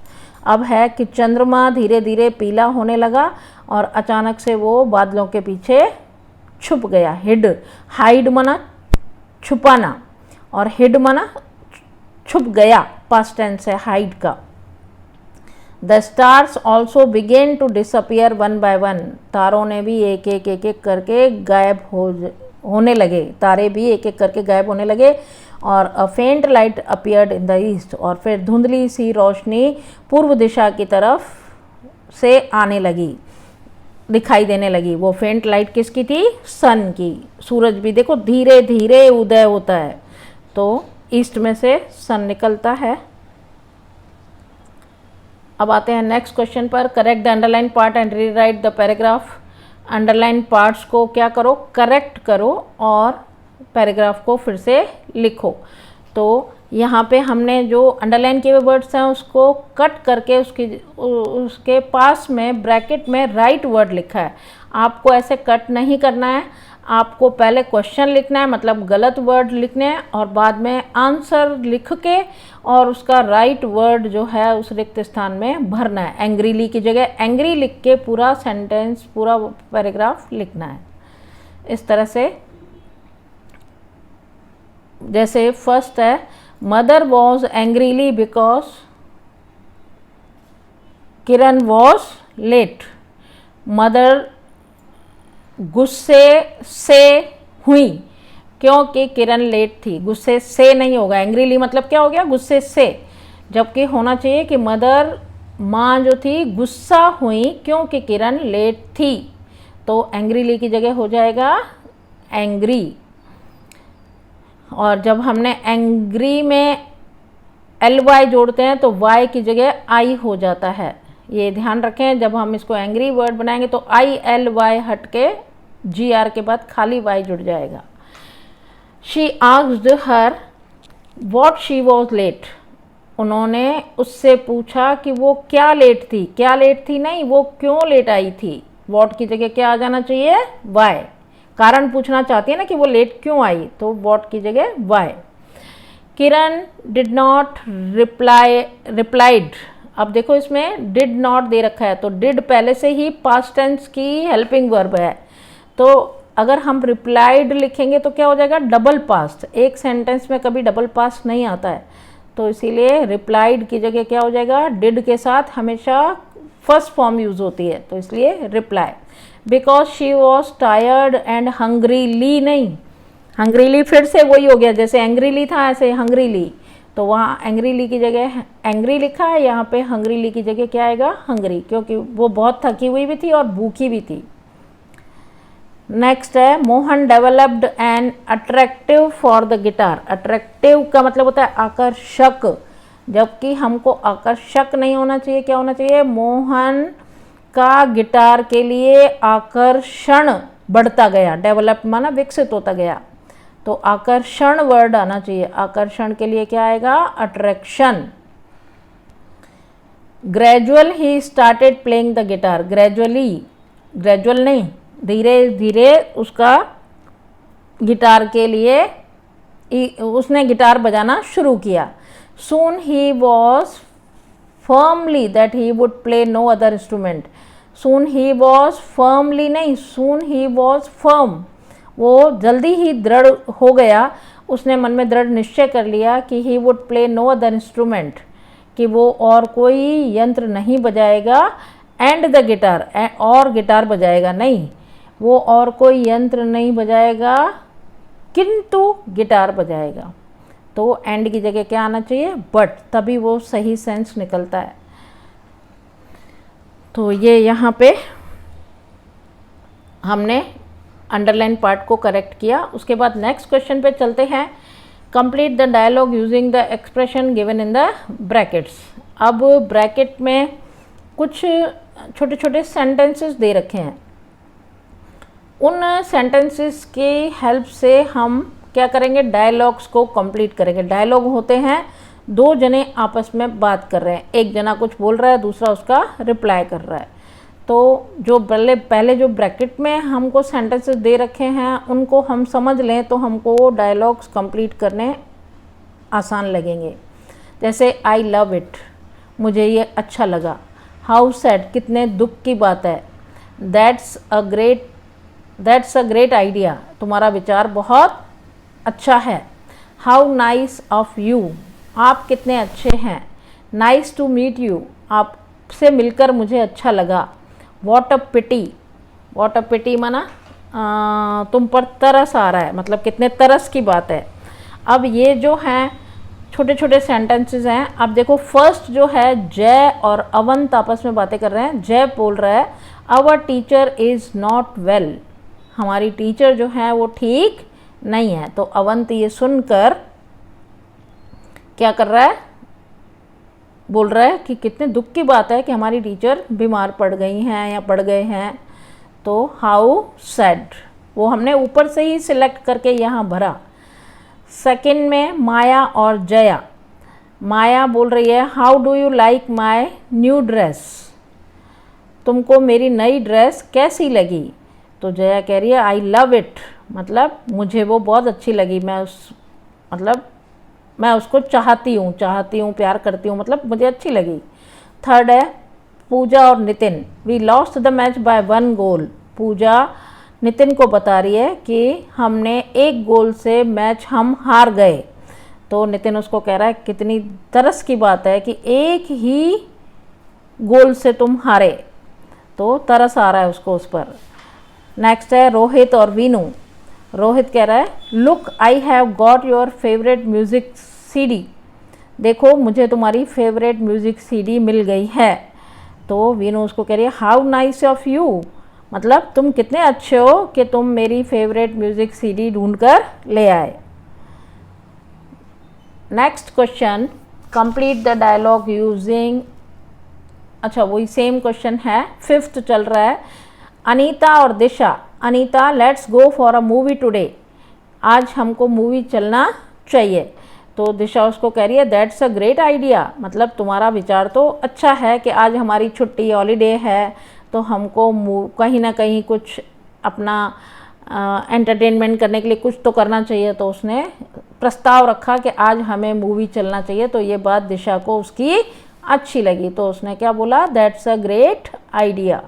अब है कि चंद्रमा धीरे धीरे पीला होने लगा और अचानक से वो बादलों के पीछे छुप गया। हिड, हाइड माना छुपाना और हिड माना छुप गया, पास्ट टेंस है हाइड का। The stars also began to disappear one by one. तारों ने भी एक एक करके गायब होने लगे। तारे भी एक एक करके गायब होने लगे। और अ फेंट light appeared in the east, और फिर धुंधली सी रोशनी पूर्व दिशा की तरफ से आने लगी, दिखाई देने लगी। वो फेंट लाइट किसकी थी? सन की। सूरज भी देखो धीरे धीरे उदय होता है, तो ईस्ट में से सन निकलता है। अब आते हैं नेक्स्ट क्वेश्चन पर। Correct the underline part and rewrite the paragraph. Underline parts को क्या करो? करेक्ट करो और पैराग्राफ को फिर से लिखो। तो यहाँ पे हमने जो अंडरलाइन किए हुए वर्ड्स हैं उसको कट करके उसके पास में ब्रैकेट में राइट वर्ड लिखा है। आपको ऐसे कट नहीं करना है, आपको पहले क्वेश्चन लिखना है, मतलब गलत वर्ड लिखने हैं, और बाद में आंसर लिख के और उसका राइट वर्ड जो है उस रिक्त स्थान में भरना है। एंग्रीली की जगह एंग्री लिख के पूरा सेंटेंस, पूरा पैराग्राफ लिखना है। इस तरह से जैसे फर्स्ट है mother was angrily because Kiran was late. Mother गुस्से से हुई क्योंकि किरण लेट थी। गुस्से से नहीं होगा, एंग्रीली मतलब क्या हो गया? गुस्से से। जबकि होना चाहिए कि मदर, माँ जो थी, गुस्सा हुई क्योंकि किरण लेट थी। तो एंग्रीली की जगह हो जाएगा एंग्री। और जब हमने एंग्री में ly जोड़ते हैं तो y की जगह I हो जाता है। ये ध्यान रखें, जब हम इसको एंग्री वर्ड बनाएंगे तो ILY हट के GR के बाद खाली y जुड़ जाएगा। She asked her what she was late. उन्होंने उससे पूछा कि वो क्या लेट थी। क्या लेट थी नहीं, वो क्यों लेट आई थी। वॉट की जगह क्या आ जाना चाहिए? वाई। कारण पूछना चाहती है ना कि वो लेट क्यों आई, तो वॉट की जगह Y. Kiran did not replied. अब देखो इसमें डिड नॉट दे रखा है, तो डिड पहले से ही पास्ट टेंस की हेल्पिंग वर्ब है। तो अगर हम रिप्लाइड लिखेंगे तो क्या हो जाएगा? Double past. एक सेंटेंस में कभी डबल पास्ट नहीं आता है, तो इसीलिए रिप्लाइड की जगह क्या हो जाएगा? डिड के साथ हमेशा फर्स्ट फॉर्म यूज होती है, तो इसलिए reply. Because she was tired and hungrily नहीं, हंग्रीली फिर से वही हो गया, जैसे एंग्रीली था ऐसे हंग्रीली। तो वहाँ एंग्रीली की जगह एंग्री लिखा है, यहाँ पे हंग्रीली की जगह क्या आएगा? हंग्री, क्योंकि वो बहुत थकी हुई भी थी और भूखी भी थी। नेक्स्ट है Mohan developed an attractive for the guitar. Attractive का मतलब होता है आकर्षक, जबकि हमको आकर्षक नहीं होना चाहिए। क्या होना चाहिए? मोहन का गिटार के लिए आकर्षण बढ़ता गया, डेवलप माना विकसित होता गया। तो आकर्षण वर्ड आना चाहिए, आकर्षण के लिए क्या आएगा, attraction. Gradual he started playing the guitar, gradually, gradual नहीं, धीरे धीरे उसका गिटार के लिए उसने गिटार बजाना शुरू किया। Soon he was firmly that he would play no other instrument, soon he was firmly नहीं, सून ही वॉज फर्म, वो जल्दी ही दृढ़ हो गया, उसने मन में दृढ़ निश्चय कर लिया कि he would play no other instrument, कि वो और कोई यंत्र नहीं बजाएगा, एंड द गिटार, और गिटार बजाएगा नहीं, वो और कोई यंत्र नहीं बजाएगा किंतु गिटार बजाएगा। तो एंड की जगह क्या आना चाहिए, बट, तभी वो सही सेंस निकलता है। तो ये यहाँ पे हमने अंडरलाइन पार्ट को करेक्ट किया। उसके बाद नेक्स्ट क्वेश्चन पे चलते हैं। Complete the dialogue using the expression given in the brackets. अब ब्रैकेट में कुछ छोटे छोटे सेंटेंसेस दे रखे हैं, उन सेंटेंसेस की हेल्प से हम क्या करेंगे, डायलॉग्स को कंप्लीट करेंगे। डायलॉग होते हैं दो जने आपस में बात कर रहे हैं, एक जना कुछ बोल रहा है, दूसरा उसका रिप्लाई कर रहा है। तो जो पहले जो ब्रैकेट में हमको सेंटेंसेस दे रखे हैं उनको हम समझ लें तो हमको डायलॉग्स कंप्लीट करने आसान लगेंगे। जैसे आई लव इट, मुझे ये अच्छा लगा। हाउ सैड, कितने दुख की बात है। दैट्स अ ग्रेट आइडिया, तुम्हारा विचार बहुत अच्छा है। हाउ नाइस ऑफ यू, आप कितने अच्छे हैं। नाइस टू मीट यू, आपसे मिलकर मुझे अच्छा लगा। वॉट अ पिटी माना तुम पर तरस आ रहा है, मतलब कितने तरस की बात है। अब ये जो हैं छोटे छोटे सेंटेंसेस हैं। अब देखो फर्स्ट जो है जय और अवंत आपस में बातें कर रहे हैं। जय बोल रहा है our teacher is not well, हमारी टीचर जो है वो ठीक नहीं है। तो अवंत ये सुनकर क्या कर रहा है, बोल रहा है कि कितने दुख की बात है कि हमारी टीचर बीमार पड़ गई हैं या पड़ गए हैं। तो हाउ सैड, वो हमने ऊपर से ही सिलेक्ट करके यहाँ भरा। सेकंड में माया और जया। माया बोल रही है how do you like my new dress, तुमको मेरी नई ड्रेस कैसी लगी। तो जया कह रही है आई लव इट, मतलब मुझे वो बहुत अच्छी लगी, मैं उसको चाहती हूँ, प्यार करती हूँ, मतलब मुझे अच्छी लगी। थर्ड है पूजा और Nitin. We lost the match by 1 goal. Pooja Nitin को बता रही है कि हमने 1 गोल से मैच हम हार गए। तो नितिन उसको कह रहा है कितनी तरस की बात है कि एक ही गोल से तुम हारे, तो तरस आ रहा है उसको उस पर। नेक्स्ट है रोहित और वीनू। रोहित कह रहा है look I have got your favourite music CD, देखो मुझे तुम्हारी फेवरेट म्यूज़िक सीडी मिल गई है। तो वीनू उसको कह रही है हाउ नाइस ऑफ यू, मतलब तुम कितने अच्छे हो कि तुम मेरी फेवरेट म्यूज़िक सीडी ढूंढ कर ले आए। Next question complete the dialogue using, अच्छा वही सेम क्वेश्चन है, 5th चल रहा है। अनीता और Disha. Anita let's go for a movie today, आज हमको मूवी चलना चाहिए। तो दिशा उसको कह रही है दैट्स अ ग्रेट आइडिया, मतलब तुम्हारा विचार तो अच्छा है कि आज हमारी छुट्टी हॉलीडे है तो हमको कहीं ना कहीं कुछ अपना एंटरटेनमेंट करने के लिए कुछ तो करना चाहिए। तो उसने प्रस्ताव रखा कि आज हमें मूवी चलना चाहिए। तो ये बात दिशा को उसकी अच्छी लगी, तो उसने क्या बोला that's a great idea.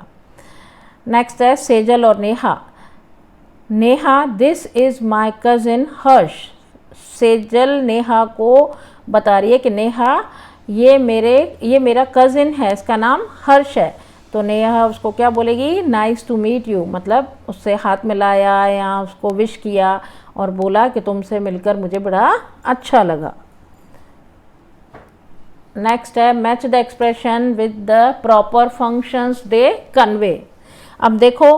Next है सेजल और Neha. Neha this is my cousin Harsh. Sejal Neha को बता रही है कि नेहा ये मेरा कज़िन है, इसका नाम हर्ष है। तो नेहा उसको क्या बोलेगी नाइस टू मीट यू, मतलब उससे हाथ मिलाया या उसको विश किया और बोला कि तुमसे मिलकर मुझे बड़ा अच्छा लगा। नेक्स्ट है match the expression with the proper functions they convey. अब देखो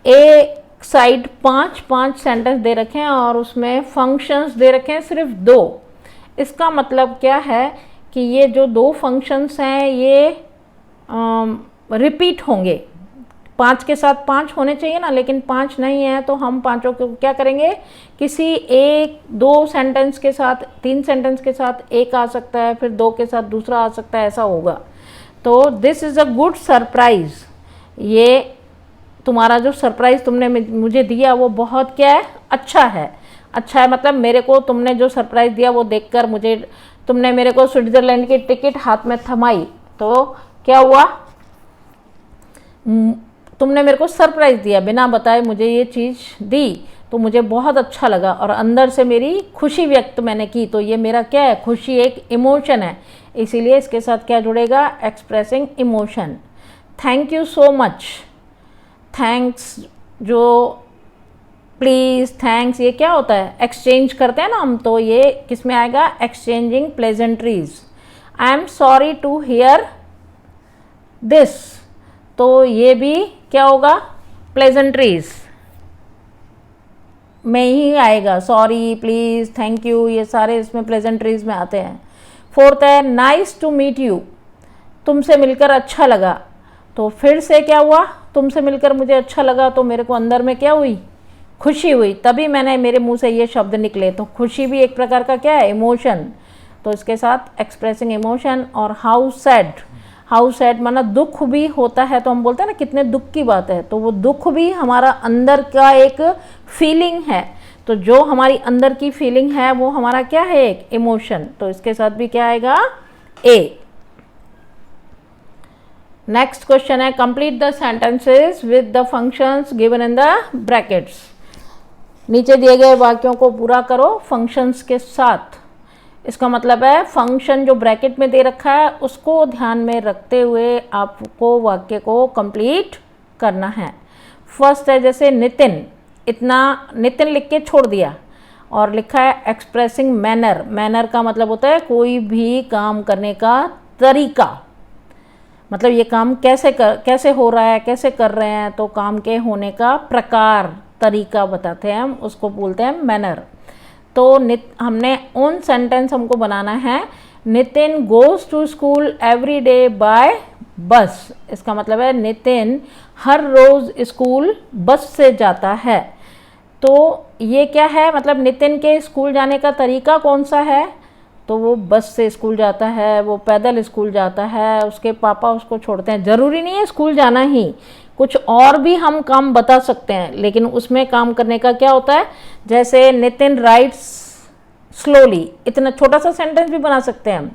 एक साइड 5 सेंटेंस दे रखे हैं और उसमें फंक्शंस दे रखे हैं सिर्फ 2। इसका मतलब क्या है कि ये जो 2 फंक्शंस हैं ये रिपीट होंगे, 5 के साथ 5 होने चाहिए ना, लेकिन 5 नहीं है, तो हम पांचों को क्या करेंगे, किसी एक 2 सेंटेंस के साथ, 3 सेंटेंस के साथ एक आ सकता है, फिर 2 के साथ दूसरा आ सकता है, ऐसा होगा। तो this is a good surprise, ये तुम्हारा जो सरप्राइज तुमने मुझे दिया वो बहुत क्या है, अच्छा है। अच्छा है मतलब मेरे को तुमने जो सरप्राइज दिया वो देखकर मुझे, तुमने मेरे को स्विट्जरलैंड की टिकट हाथ में थमाई, तो क्या हुआ, तुमने मेरे को सरप्राइज दिया, बिना बताए मुझे ये चीज़ दी, तो मुझे बहुत अच्छा लगा और अंदर से मेरी खुशी व्यक्त मैंने की। तो ये मेरा क्या है, खुशी एक इमोशन है, इसीलिए इसके साथ क्या जुड़ेगा, expressing emotion. Thank you so much, thanks, जो प्लीज़, थैंक्स, ये क्या होता है, एक्सचेंज करते हैं ना हम, तो ये किस में आएगा, exchanging pleasantries. I am sorry to hear this, तो ये भी क्या होगा, प्लेजेंट्रीज में ही आएगा। सॉरी, प्लीज़, थैंक यू, ये सारे इसमें प्लेजेंट्रीज में आते हैं। 4th है नाइस टू मीट यू, तुमसे मिलकर अच्छा लगा, तो फिर से क्या हुआ, तुमसे मिलकर मुझे अच्छा लगा, तो मेरे को अंदर में क्या हुई, खुशी हुई, तभी मैंने मेरे मुंह से ये शब्द निकले। तो खुशी भी एक प्रकार का क्या है, इमोशन, तो इसके साथ एक्सप्रेसिंग इमोशन। और हाउ सैड, हाउ सैड माना दुख भी होता है, तो हम बोलते हैं ना कितने दुख की बात है, तो वो दुख भी हमारा अंदर का एक फीलिंग है, तो जो हमारी अंदर की फीलिंग है वो हमारा क्या है, एक इमोशन, तो इसके साथ भी क्या आएगा, ए। नेक्स्ट क्वेश्चन है complete the sentences with the functions given in the brackets. नीचे दिए गए वाक्यों को पूरा करो फंक्शंस के साथ। इसका मतलब है फंक्शन जो ब्रैकेट में दे रखा है उसको ध्यान में रखते हुए आपको वाक्य को कंप्लीट करना है। फर्स्ट है जैसे नितिन, इतना नितिन लिख के छोड़ दिया और लिखा है एक्सप्रेसिंग मैनर। मैनर का मतलब होता है कोई भी काम करने का तरीका, मतलब ये काम कैसे हो रहा है, कैसे कर रहे हैं, तो काम के होने का प्रकार, तरीका बताते हैं हम, उसको बोलते हैं मैनर। तो हमने ओन सेंटेंस हमको बनाना है, Nitin goes to school every day by bus. इसका मतलब है नितिन हर रोज़ स्कूल बस से जाता है। तो ये क्या है, मतलब नितिन के स्कूल जाने का तरीका कौन सा है, तो वो बस से स्कूल जाता है, वो पैदल स्कूल जाता है, उसके पापा उसको छोड़ते हैं। ज़रूरी नहीं है स्कूल जाना ही, कुछ और भी हम काम बता सकते हैं, लेकिन उसमें काम करने का क्या होता है, जैसे नितिन राइट्स स्लोली, इतना छोटा सा सेंटेंस भी बना सकते हैं हम।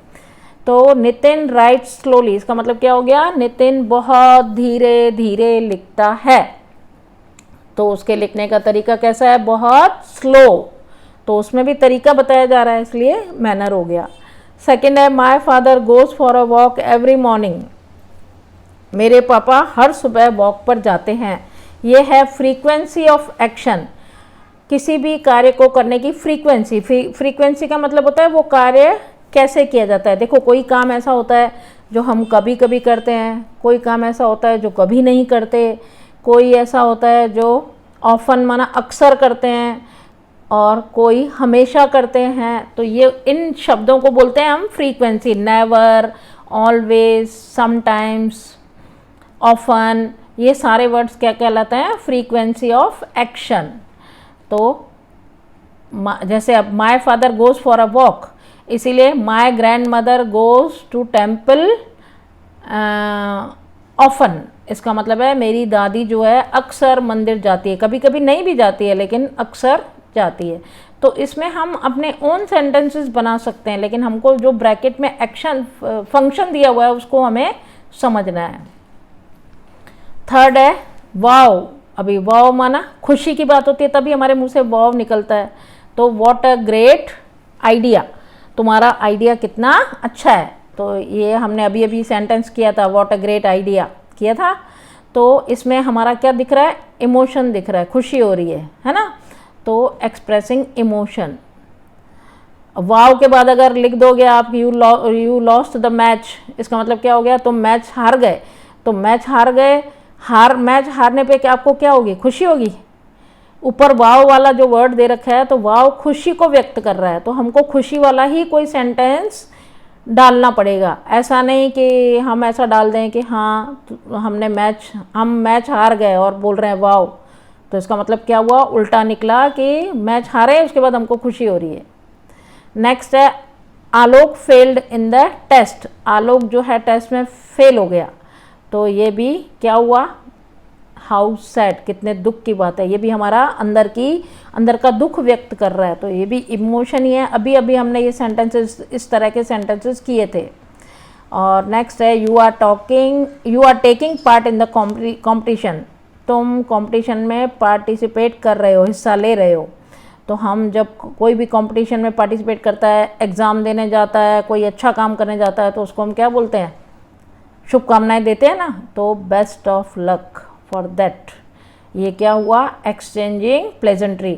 तो नितिन राइट्स स्लोली, इसका मतलब क्या हो गया, नितिन बहुत धीरे धीरे लिखता है, तो उसके लिखने का तरीका कैसा है, बहुत स्लो, तो उसमें भी तरीका बताया जा रहा है, इसलिए मैनर हो गया। सेकंड है my father goes for a walk every morning, मेरे पापा हर सुबह वॉक पर जाते हैं। ये है फ्रीक्वेंसी ऑफ एक्शन, किसी भी कार्य को करने की फ्रीक्वेंसी। फ्रीक्वेंसी का मतलब होता है वो कार्य कैसे किया जाता है। देखो कोई काम ऐसा होता है जो हम कभी कभी करते हैं, कोई काम ऐसा होता है जो कभी नहीं करते, कोई ऐसा होता है जो ऑफन माना अक्सर करते हैं, और कोई हमेशा करते हैं। तो ये इन शब्दों को बोलते हैं हम frequency, never, always, sometimes, often, ये सारे वर्ड्स क्या कहलाते हैं, फ्रीक्वेंसी ऑफ एक्शन। तो जैसे अब my father goes for a walk, इसीलिए my grandmother goes to temple often, इसका मतलब है मेरी दादी जो है अक्सर मंदिर जाती है, कभी कभी नहीं भी जाती है लेकिन अक्सर जाती है। तो इसमें हम अपने ओन सेंटेंसेस बना सकते हैं, लेकिन हमको जो ब्रैकेट में एक्शन फंक्शन दिया हुआ है उसको हमें समझना है। थर्ड है वाव, अभी वाव माना खुशी की बात होती है तभी हमारे मुंह से वाव निकलता है। तो व्हाट अ ग्रेट आइडिया, तुम्हारा आइडिया कितना अच्छा है। तो ये हमने अभी अभी सेंटेंस किया था, व्हाट अ ग्रेट आइडिया किया था। तो इसमें हमारा क्या दिख रहा है, इमोशन दिख रहा है, खुशी हो रही है ना। तो एक्सप्रेसिंग इमोशन। वाव के बाद अगर लिख दोगे आप यू लॉस्ट द मैच, इसका मतलब क्या हो गया, तुम मैच हार गए। तो मैच हार गए, मैच हारने पे क्या आपको क्या होगी, खुशी होगी। ऊपर वाव वाला जो वर्ड दे रखा है तो वाव खुशी को व्यक्त कर रहा है, तो हमको खुशी वाला ही कोई सेंटेंस डालना पड़ेगा। ऐसा नहीं कि हम ऐसा डाल दें कि हाँ हम मैच हार गए और बोल रहे हैं वाओ, तो इसका मतलब क्या हुआ, उल्टा निकला कि मैच हारे उसके बाद हमको खुशी हो रही है। नेक्स्ट है आलोक फेल्ड इन द टेस्ट, आलोक जो है टेस्ट में फेल हो गया, तो ये भी क्या हुआ, हाउ सैड, कितने दुख की बात है, ये भी हमारा अंदर का दुख व्यक्त कर रहा है, तो ये भी इमोशन ही है। अभी अभी हमने ये सेंटेंसेस, इस तरह के सेंटेंसेस किए थे। और नेक्स्ट है you are taking part in the competition, तुम कंपटीशन में पार्टिसिपेट कर रहे हो, हिस्सा ले रहे हो। तो हम जब कोई भी कंपटीशन में पार्टिसिपेट करता है, एग्ज़ाम देने जाता है, कोई अच्छा काम करने जाता है, तो उसको हम क्या बोलते हैं, शुभकामनाएं देते हैं ना, तो best of luck for that. ये क्या हुआ, एक्सचेंजिंग प्लेजेंट्री।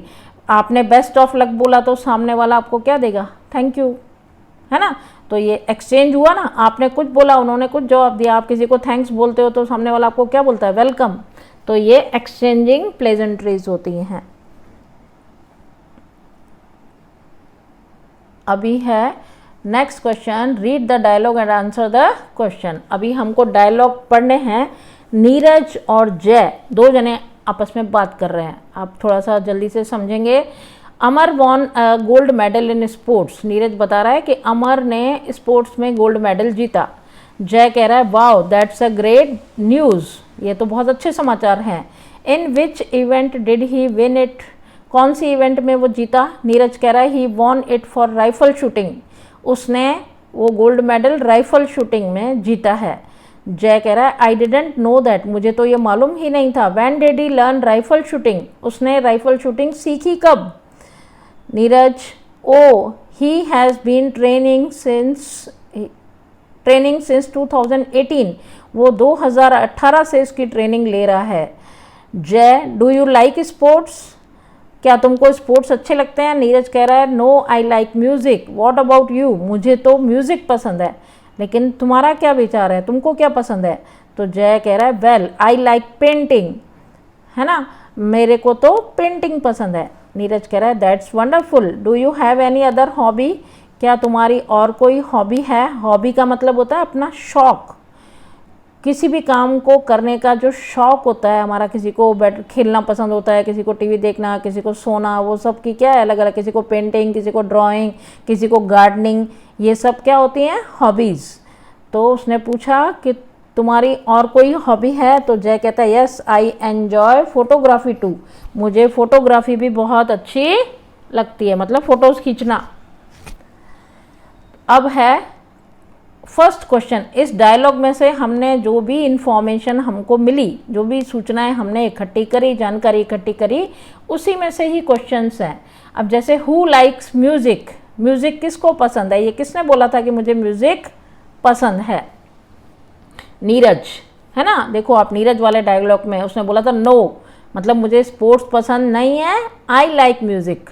आपने बेस्ट ऑफ लक बोला तो सामने वाला आपको क्या देगा, थैंक यू, है ना। तो ये एक्सचेंज हुआ ना, आपने कुछ बोला, उन्होंने कुछ जवाब दिया, आप किसी को थैंक्स बोलते हो तो सामने वाला आपको क्या बोलता है, वेलकम। तो ये एक्सचेंजिंग प्लेजेंट्रीज होती हैं। अभी है next question, read the dialogue and answer the question. अभी हमको डायलॉग पढ़ने हैं। नीरज और जय दो जने आपस में बात कर रहे हैं, आप थोड़ा सा जल्दी से समझेंगे। Amar won gold medal in sports, Neeraj बता रहा है कि अमर ने स्पोर्ट्स में गोल्ड मेडल जीता। जय कह रहा है wow that's a great news, ये तो बहुत अच्छे समाचार हैं। In which event did he win it, कौन सी इवेंट में वो जीता। नीरज कह रहा है he won it for rifle shooting, उसने वो गोल्ड मेडल राइफल शूटिंग में जीता है। जय कह रहा है आई डिडेंट नो दैट, मुझे तो ये मालूम ही नहीं था। When did he learn rifle shooting, उसने राइफल शूटिंग सीखी कब। Neeraj oh he has been training since 2018, वो 2018 से इसकी ट्रेनिंग ले रहा है। जय डू यू लाइक स्पोर्ट्स, क्या तुमको स्पोर्ट्स अच्छे लगते हैं। नीरज कह रहा है no I like music, what about you, मुझे तो म्यूज़िक पसंद है, लेकिन तुम्हारा क्या विचार है, तुमको क्या पसंद है। तो जय कह रहा है वेल आई लाइक पेंटिंग, है ना, मेरे को तो पेंटिंग पसंद है। नीरज कह रहा है that's wonderful, do you have any other hobby, क्या तुम्हारी और कोई हॉबी है। हॉबी का मतलब होता है अपना शौक, किसी भी काम को करने का जो शौक होता है हमारा, किसी को खेलना पसंद होता है, किसी को टीवी देखना, किसी को सोना, वो सब की क्या है अलग अलग, किसी को पेंटिंग, किसी को ड्राइंग, किसी को गार्डनिंग, ये सब क्या होती हैं, हॉबीज़। तो उसने पूछा कि तुम्हारी और कोई हॉबी है, तो जय कहता है yes I enjoy photography too, मुझे फोटोग्राफी भी बहुत अच्छी लगती है, मतलब फ़ोटोज़ खींचना। अब है फर्स्ट क्वेश्चन, इस डायलॉग में से हमने जो भी इंफॉर्मेशन हमको मिली, जो भी सूचनाएं हमने इकट्ठी करी, जानकारी इकट्ठी करी, उसी में से ही क्वेश्चंस हैं। अब जैसे हु लाइक्स म्यूज़िक, म्यूज़िक किसको पसंद है, ये किसने बोला था कि मुझे म्यूज़िक पसंद है, नीरज, है ना। देखो आप नीरज वाले डायलॉग में उसने बोला था नो, मतलब मुझे स्पोर्ट्स पसंद नहीं है, आई लाइक म्यूज़िक,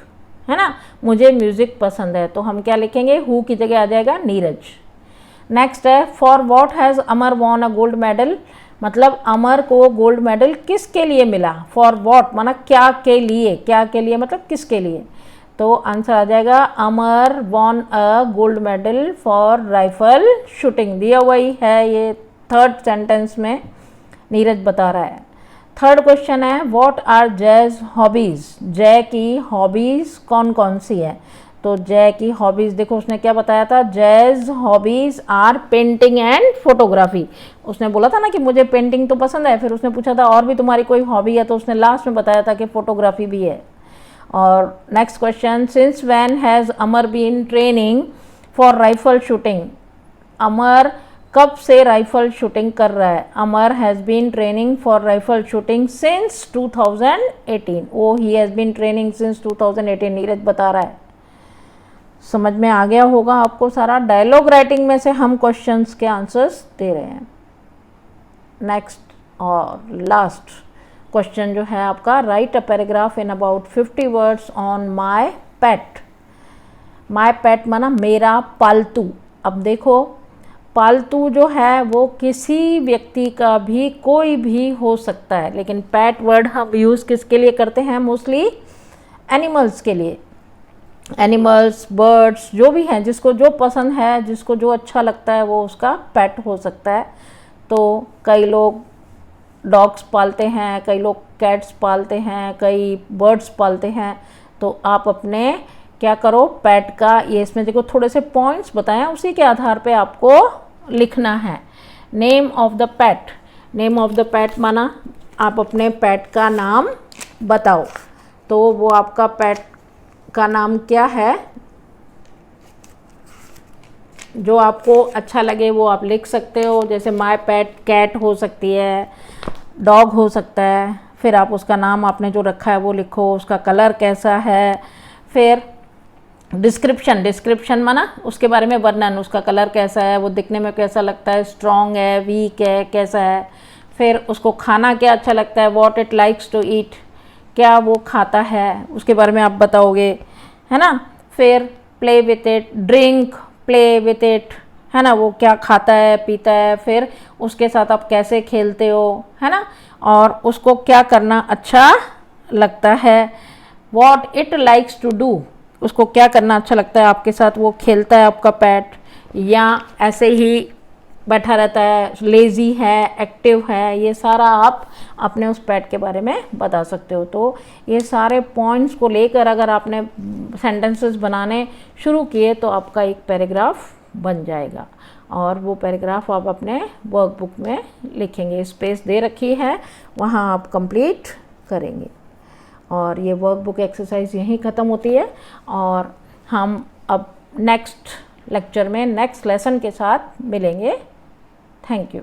है ना, मुझे म्यूज़िक पसंद है। तो हम क्या लिखेंगे, हु की जगह आ जाएगा नीरज। नेक्स्ट है for what has Amar won a gold medal, मतलब अमर को गोल्ड मेडल किसके लिए मिला। फॉर वॉट माना क्या के लिए, क्या के लिए मतलब किसके लिए। तो आंसर आ जाएगा Amar won a gold medal for rifle shooting, दिया वही है, ये थर्ड सेंटेंस में नीरज बता रहा है। थर्ड क्वेश्चन है व्हाट आर जयज हॉबीज़, जय की हॉबीज़ कौन कौन सी है। तो जय की हॉबीज़ देखो उसने क्या बताया था, Jay's hobbies are painting and photography. उसने बोला था ना कि मुझे पेंटिंग तो पसंद है, फिर उसने पूछा था और भी तुम्हारी कोई हॉबी है, तो उसने लास्ट में बताया था कि फोटोग्राफी भी है। और next question, since when has Amar been training for rifle shooting, Amar कब से राइफल शूटिंग कर रहा है। Amar has been training for rifle shooting since 2018, oh he has been training since 2018, Neeraj बता रहा है। समझ में आ गया होगा आपको सारा। डायलॉग राइटिंग में से हम क्वेश्चंस के आंसर्स दे रहे हैं। नेक्स्ट और लास्ट क्वेश्चन जो है आपका, right a paragraph in about 50 words on my pet. My पेट माना मेरा पालतू। अब देखो पालतू जो है वो किसी व्यक्ति का भी कोई भी हो सकता है, लेकिन पेट वर्ड हम यूज़ किसके लिए करते हैं, मोस्टली एनिमल्स के लिए। एनिमल्स, बर्ड्स, जो भी हैं, जिसको जो पसंद है, जिसको जो अच्छा लगता है वो उसका पेट हो सकता है। तो कई लोग डॉग्स पालते हैं, कई लोग कैट्स पालते हैं, कई बर्ड्स पालते हैं। तो आप अपने क्या करो, पेट का ये इसमें देखो थोड़े से पॉइंट्स बताएं, उसी के आधार पे आपको लिखना है। Name of the pet, name of the pet माना आप अपने पेट का नाम बताओ। तो वो आपका पेट का नाम क्या है, जो आपको अच्छा लगे वो आप लिख सकते हो। जैसे माय पेट कैट हो सकती है, डॉग हो सकता है। फिर आप उसका नाम आपने जो रखा है वो लिखो, उसका कलर कैसा है। फिर डिस्क्रिप्शन, डिस्क्रिप्शन माना उसके बारे में वर्णन, उसका कलर कैसा है, वो दिखने में कैसा लगता है, स्ट्रॉन्ग है, वीक है, कैसा है। फिर उसको खाना क्या अच्छा लगता है, what it likes to eat, क्या वो खाता है, उसके बारे में आप बताओगे, है ना। फिर play with it, drink, play with it, है ना, वो क्या खाता है, पीता है। फिर उसके साथ आप कैसे खेलते हो, है ना, और उसको क्या करना अच्छा लगता है। What it likes to do, उसको क्या करना अच्छा लगता है, आपके साथ वो खेलता है आपका पेट, या ऐसे ही बैठा रहता है, लेज़ी है, एक्टिव है। ये सारा आप अपने उस पेट के बारे में बता सकते हो। तो ये सारे पॉइंट्स को लेकर अगर आपने सेंटेंसेस बनाने शुरू किए तो आपका एक पैराग्राफ बन जाएगा, और वो पैराग्राफ आप अपने वर्कबुक में लिखेंगे। स्पेस दे रखी है, वहाँ आप कंप्लीट करेंगे। और ये वर्कबुक एक्सरसाइज यहीं ख़त्म होती है, और हम अब नेक्स्ट लेक्चर में नेक्स्ट लेसन के साथ मिलेंगे। Thank you.